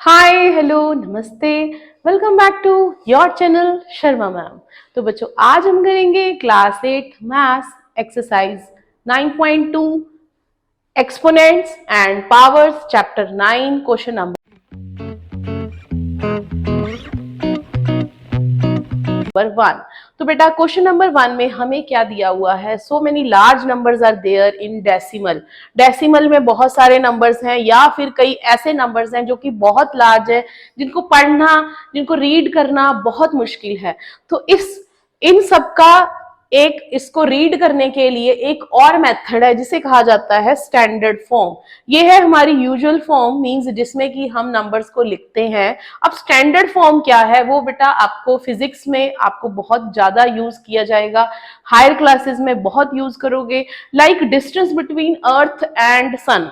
हाय hello नमस्ते। Welcome back to your channel Sharma ma'am. तो बच्चों आज हम करेंगे class 8 maths exercise 9.2 exponents and powers chapter 9 question number 1। तो बेटा क्वेश्चन नंबर 1 में हमें क्या दिया हुआ है? So many large numbers are there in decimal. Decimal में बहुत सारे नंबर्स हैं या फिर कई ऐसे नंबर्स हैं जो कि बहुत लार्ज है, जिनको पढ़ना, जिनको रीड करना बहुत मुश्किल है। तो इन सब का इसको रीड करने के लिए एक और मेथड है जिसे कहा जाता है स्टैंडर्ड फॉर्म। ये है हमारी यूजुअल फॉर्म, मींस जिसमें कि हम नंबर्स को लिखते हैं। अब स्टैंडर्ड फॉर्म क्या है वो बेटा आपको फिजिक्स में आपको बहुत ज्यादा यूज किया जाएगा, हायर क्लासेस में बहुत यूज करोगे। Like distance between earth and sun,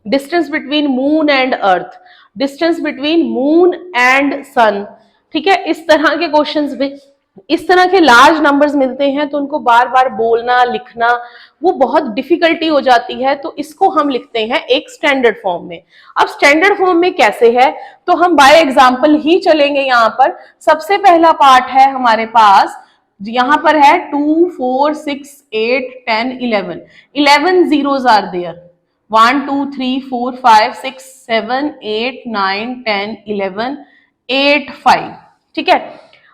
distance between moon and earth, distance between moon and sun. ठीक है, इस तरह के क्वेश्चंस भी, इस तरह के लार्ज नंबर्स मिलते हैं तो उनको बार बार बोलना लिखना वो बहुत डिफिकल्टी हो जाती है। तो इसको हम लिखते हैं एक स्टैंडर्ड फॉर्म में। अब स्टैंडर्ड फॉर्म में कैसे है तो हम बाय एग्जांपल ही चलेंगे। यहाँ पर सबसे पहला पार्ट है हमारे पास, यहाँ पर है 2 4 6 8 10 11 11 zeros आर देयर। 1 2 3 4 5 6 7 8 9 10 11 8 5। ठीक है,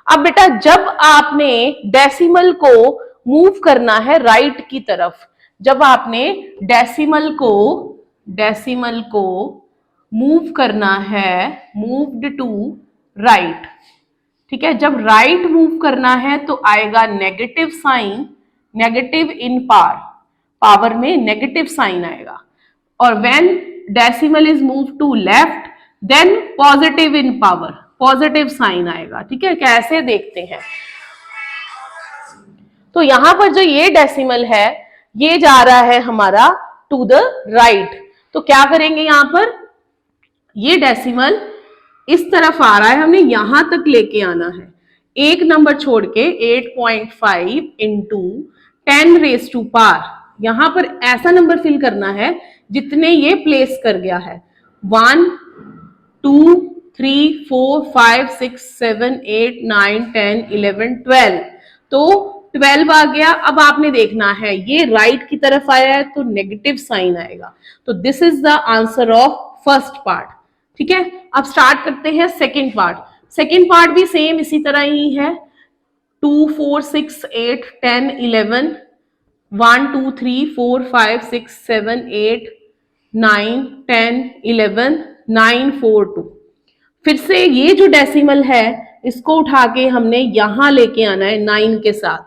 अब बेटा जब आपने डेसिमल को मूव करना है राइट की तरफ, जब आपने डेसिमल को मूव करना है, मूव्ड टू राइट। ठीक है, जब राइट मूव करना है तो आएगा negative sign, negative in power, power में नेगेटिव साइन आएगा। और when decimal is move to left then positive in power, positive sign आएगा। ठीक है, कैसे देखते हैं। तो यहां पर जो ये डेसिमल है ये जा रहा है हमारा टू द राइट। तो क्या करेंगे, यहां पर ये डेसिमल इस तरफ आ रहा है, हमने यहां तक लेके आना है, एक नंबर छोड़ के 8.5 इंटू 10 रेज टू पावर। यहां पर ऐसा नंबर फिल करना है जितने ये प्लेस कर गया है। 1 2 3 4 5 6 7 8 9 10 11 12। तो 12 आ गया। अब आपने देखना है ये राइट की तरफ आया है तो नेगेटिव साइन आएगा। तो this is the answer of first part. ठीक है, अब स्टार्ट करते हैं सेकेंड पार्ट। सेकेंड पार्ट भी सेम इसी तरह ही है। 2 4 6 8 10 11 1 2 3 4 5 6 7 8 9 10 11 9 4 2। फिर से ये जो डेसिमल है इसको उठा के हमने यहां लेके आना है 9 के साथ।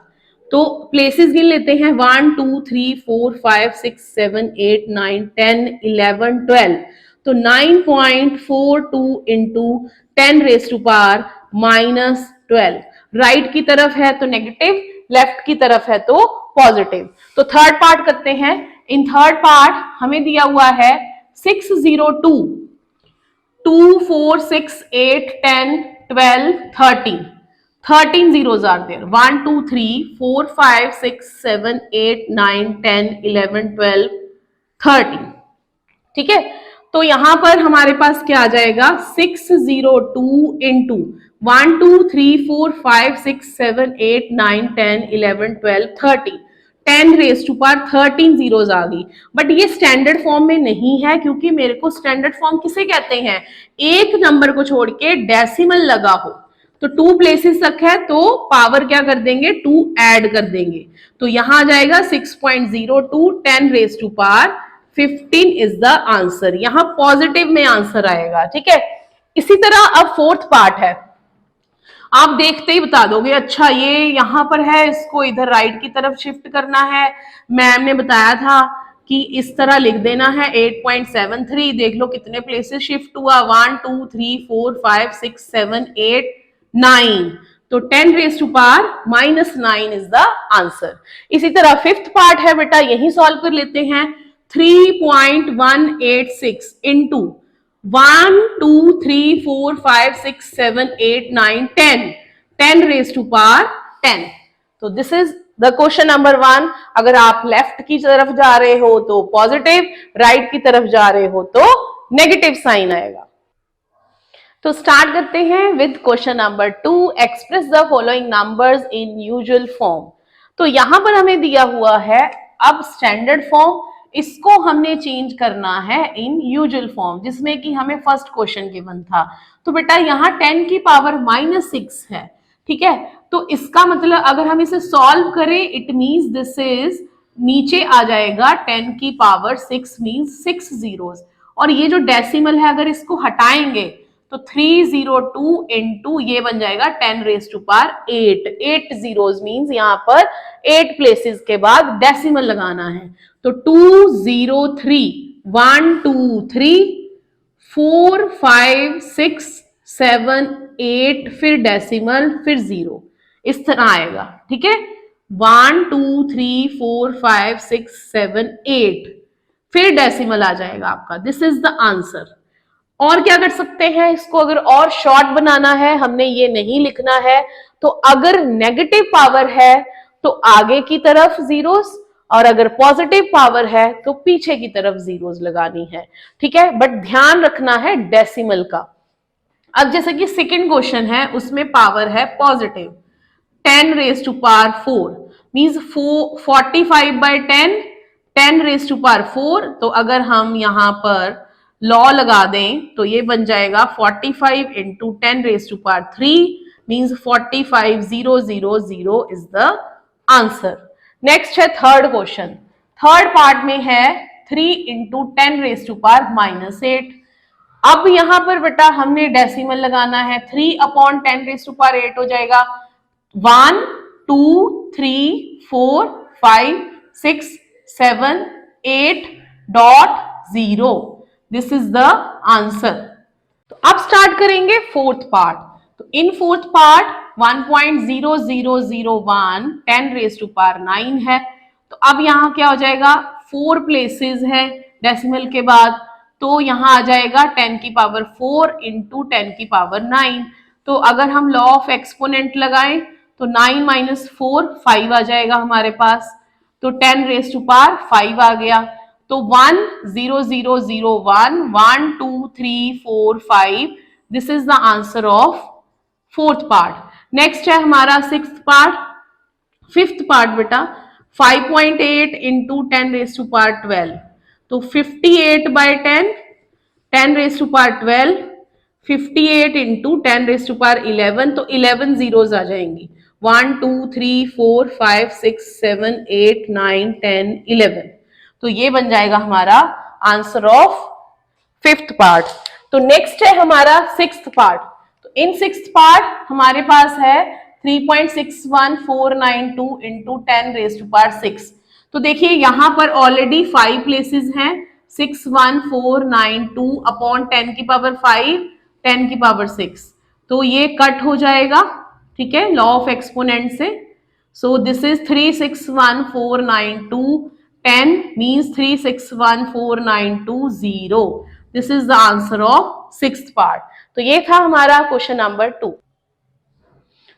तो प्लेसेस गिन लेते हैं, 1 2 3 4 5 6 7 8 9 10 11 12। तो 9.42 into 10 raise to power minus 12। Right की तरफ है तो नेगेटिव, लेफ्ट की तरफ है तो पॉजिटिव। तो थर्ड पार्ट करते हैं। इन थर्ड पार्ट हमें दिया हुआ है 602 2 4 6 8 10 12 13 13 zeros are there। 1 2 3 4 5 6 7 8 9 10 11 12 13। ठीक है, तो यहां पर हमारे पास क्या आ जाएगा, 602 into 1 2 3 4 5 6 7 8 9 10 11 12 13 10 raise to power 13 zeros आ गई। बट ये स्टैंडर्ड फॉर्म में नहीं है क्योंकि मेरे को स्टैंडर्ड फॉर्म किसे कहते हैं, एक नंबर को छोड़ के डेसिमल लगा हो तो 2 प्लेसेस तक है तो पावर क्या कर देंगे, 2 ऐड कर देंगे। तो यहां आ जाएगा 6.02 10 raise to power 15 is the answer. यहां पॉजिटिव में आंसर आएगा। ठीक है, इसी तरह अब फोर्थ पार्ट है, आप देखते ही बता दोगे अच्छा ये यहां पर है, इसको इधर राइट की तरफ शिफ्ट करना है। मैम ने बताया था कि इस तरह लिख देना है 8.73। देख लो कितने प्लेसेस शिफ्ट हुआ, 1 2 3 4 5 6 7 8 9। तो 10 raise to power minus 9 is the answer. इसी तरह फिफ्थ पार्ट है बेटा, यही सॉल्व कर लेते हैं। 3.186 इंटू 1 2 3 4 5 6 7 8 9 10 10 रेज टू पावर 10। तो this is the question number 1। अगर आप लेफ्ट की तरफ जा रहे हो तो पॉजिटिव, राइट की तरफ जा रहे हो तो नेगेटिव साइन आएगा। तो स्टार्ट करते हैं with question number 2, express the following numbers in usual form. तो यहां पर हमें दिया हुआ है अब स्टैंडर्ड फॉर्म, इसको हमने चेंज करना है इन यूजुअल फॉर्म, जिसमें कि हमें फर्स्ट क्वेश्चन गिवन था। तो बेटा यहाँ 10 की पावर -6 है, ठीक है। तो इसका मतलब अगर हम इसे सॉल्व करें, इट मींस दिस इज, नीचे आ जाएगा 10 की पावर 6 मींस 6 जीरोस, और ये जो डेसिमल है अगर इसको हटाएंगे तो 302 इंटू ये बन जाएगा 10 raise to power 8, 8 zeros means यहाँ पर 8 प्लेसेस के बाद डेसिमल लगाना है। तो 203, 1 2 3 4 5 6 7 8, फिर डेसिमल, फिर जीरो, इस तरह आएगा, ठीक है। 1 2 3 4 5 6 7 8, फिर डेसिमल आ जाएगा आपका। This is the answer. और क्या कर सकते हैं इसको, अगर और शॉर्ट बनाना है, हमने ये नहीं लिखना है, तो अगर नेगेटिव पावर है तो आगे की तरफ जीरोस, और अगर पॉजिटिव पावर है तो पीछे की तरफ जीरोस लगानी है, ठीक है। बट ध्यान रखना है डेसिमल का। अब जैसे कि सेकंड क्वेश्चन है, उसमें पावर है positive, 10 raise to power 4 means 45/10, 10 raise to power 4। तो अगर हम यहां पर लॉ लगा दें तो ये बन जाएगा 45 into 10 raise to power 3 means 45,000 is the answer. Next है थर्ड क्वेश्चन। थर्ड पार्ट में है 3 इंटू 10 रेज टू पावर -8। अब यहां पर बेटा हमने डेसिमल लगाना है, 3/10 रेज टू पावर 8 हो जाएगा 1 2 3 4 5 6 7 8.0। This is the answer. तो अब स्टार्ट करेंगे फोर्थ पार्ट। तो in fourth part 1.0001 10 raise to power 9 है। तो अब यहां क्या हो जाएगा, 4 प्लेसेस है डेसिमल के बाद, तो यहां आ जाएगा 10 की पावर 4 इंटू 10 की पावर 9। तो अगर हम लॉ ऑफ एक्सपोनेंट लगाएं तो 9 - 4 5 आ जाएगा हमारे पास, तो 10 रेज टू पावर 5 आ गया। तो 10001 1 2 3 4 5, this is the answer of fourth part. Next है हमारा सिक्स्थ पार्ट। फिफ्थ पार्ट बेटा 5.8 इंटू 10 रेज टू पावर 12, तो 58/10, 10 raise to power 12, 58 into 10 raise to power 11, तो 11 जीरोस आ जाएंगी, 1 2 3 4 5 6 7 8 9 10 11। तो ये बन जाएगा हमारा आंसर ऑफ फिफ्थ पार्ट। तो नेक्स्ट है हमारा सिक्स्थ पार्ट। तो इन सिक्स्थ पार्ट हमारे पास है 3.61492 इंटू 10 रेज टू पावर 6। तो देखिए यहां पर ऑलरेडी 5 प्लेसेस हैं, 61492 अपॉन 10 की पावर 5 10 की पावर 6, तो ये कट हो जाएगा, ठीक है, लॉ ऑफ एक्सपोनेंट से। So this is 361,492 10 means 361,492 this is the answer of sixth part. तो ये था हमारा क्वेश्चन नंबर 2।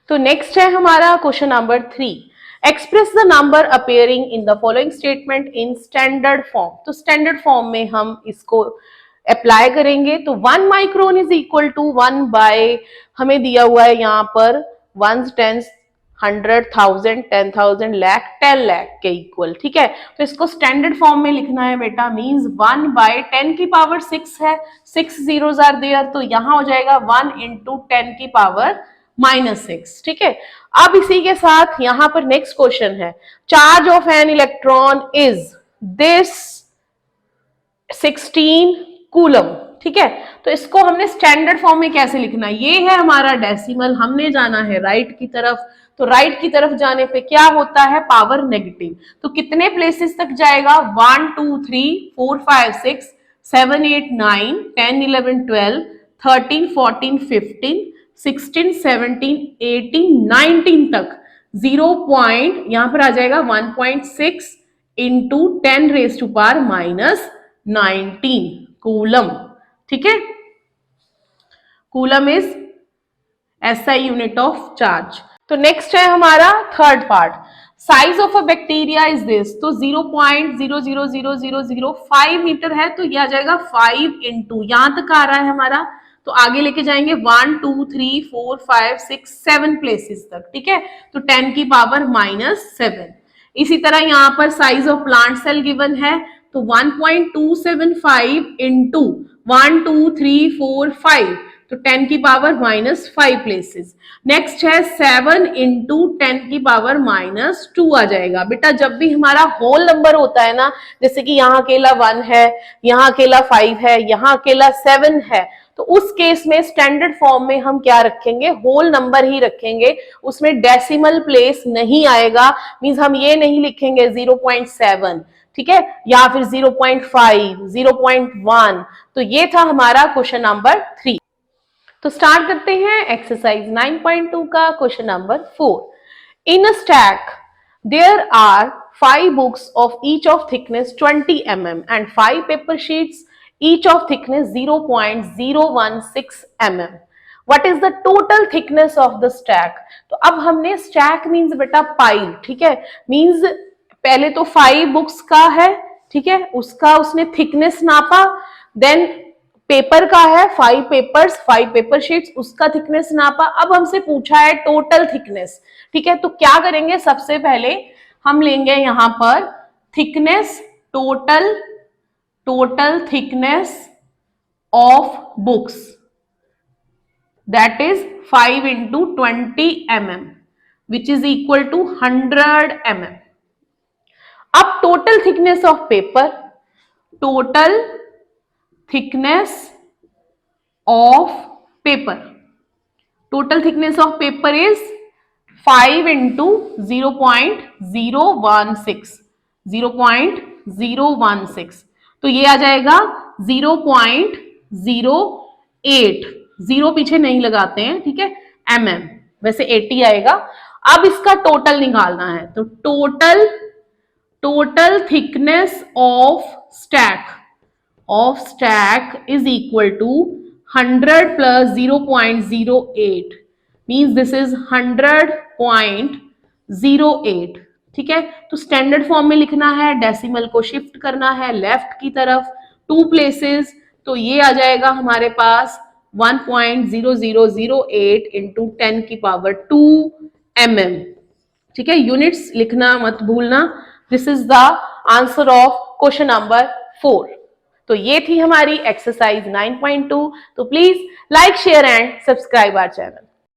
तो नेक्स्ट है हमारा question number 3, express the number appearing in the following statement in standard form. तो स्टैंडर्ड फॉर्म में हम इसको अप्लाई करेंगे। तो 1 micron is equal to 1 by, हमें दिया हुआ है यहाँ पर 1s 10s 100 1000 10,000 लाख 10 लाख के इक्वल, ठीक है। तो इसको स्टैंडर्ड फॉर्म में लिखना है बेटा, मींस 1 बाय 10 की पावर 6 है, 6 जीरोस आर देयर, तो यहां हो जाएगा 1 इंटू 10 की पावर -6, ठीक है। अब इसी के साथ यहां पर नेक्स्ट क्वेश्चन है, charge of an electron is this 16 coulomb, ठीक है। तो इसको हमने स्टैंडर्ड फॉर्म में कैसे लिखना है, ये है हमारा डेसिमल, हमने जाना है राइट की तरफ। तो राइट की तरफ जाने पे क्या होता है, पावर नेगेटिव, तो कितने प्लेसेस तक जाएगा, 1 2 3 4 5 6 7 8 9 10 11 12 13 14 15 16 17 18 19 तक, 0 पॉइंट यहां पर आ जाएगा 1.6 into 10 raise to power -19 coulomb, ठीक है। Coulomb is SI unit of charge. तो नेक्स्ट है हमारा third part, size of a bacteria is this, तो 0.000005 मीटर है, तो यह आ जाएगा 5 इंटू, यहां तक आ रहा है हमारा, तो आगे लेके जाएंगे 1 2 3 4 5 6 7 प्लेसेस तक, ठीक है। तो 10 की पावर -7। इसी तरह यहाँ पर size of plant cell given है, तो 1.275 इंटू 1 2 3 4 5, तो 10 की पावर -5 प्लेसेस। नेक्स्ट है 7 इंटू 10 की पावर -2 आ जाएगा। बेटा जब भी हमारा होल नंबर होता है ना, जैसे कि यहाँ अकेला 1 है, यहाँ अकेला 5 है, यहाँ अकेला 7 है, तो उस केस में स्टैंडर्ड फॉर्म में हम क्या रखेंगे, होल नंबर ही रखेंगे, उसमें डेसिमल प्लेस नहीं आएगा। मींस हम ये नहीं लिखेंगे 0.7, ठीक है, या फिर 0.5, 0.1। तो ये था हमारा क्वेश्चन नंबर 3। तो स्टार्ट करते हैं एक्सरसाइज 9.2 का question number 4। In a stack there are 5 books of each of thickness 20 mm and 5 paper sheets each of thickness 0.016 mm. What is the total thickness of the stack? तो अब हमने stack means बेटा pile, ठीक है, means पहले तो 5 books का है, ठीक है, उसका उसने थिकनेस नापा, देन पेपर का है 5 पेपर्स 5 पेपर शीट्स, उसका थिकनेस नापा। अब हमसे पूछा है टोटल थिकनेस, ठीक है। तो क्या करेंगे, सबसे पहले हम लेंगे यहां पर thickness, total thickness of books, that is 5 into 20 mm, which is equal to 100 mm. अब total thickness of paper, total thickness of paper, total thickness of paper is 5 into 0.016, 0.016, तो ये आ जाएगा 0.08, जीरो पीछे नहीं लगाते हैं, ठीक है, mm, वैसे 80 आएगा। अब इसका टोटल निकालना है, तो total thickness of stack is equal to 100 plus 0.08, means this is 100.08, ठीक है। तो स्टैंडर्ड फॉर्म में लिखना है, डेसिमल को शिफ्ट करना है लेफ्ट की तरफ 2 प्लेसेस, तो ये आ जाएगा हमारे पास 1.0008 इंटू 10 की पावर 2 mm, ठीक है। यूनिट्स लिखना मत भूलना। This is the answer of question number 4। तो ये थी हमारी एक्सरसाइज 9.2। तो please like, share and subscribe our channel.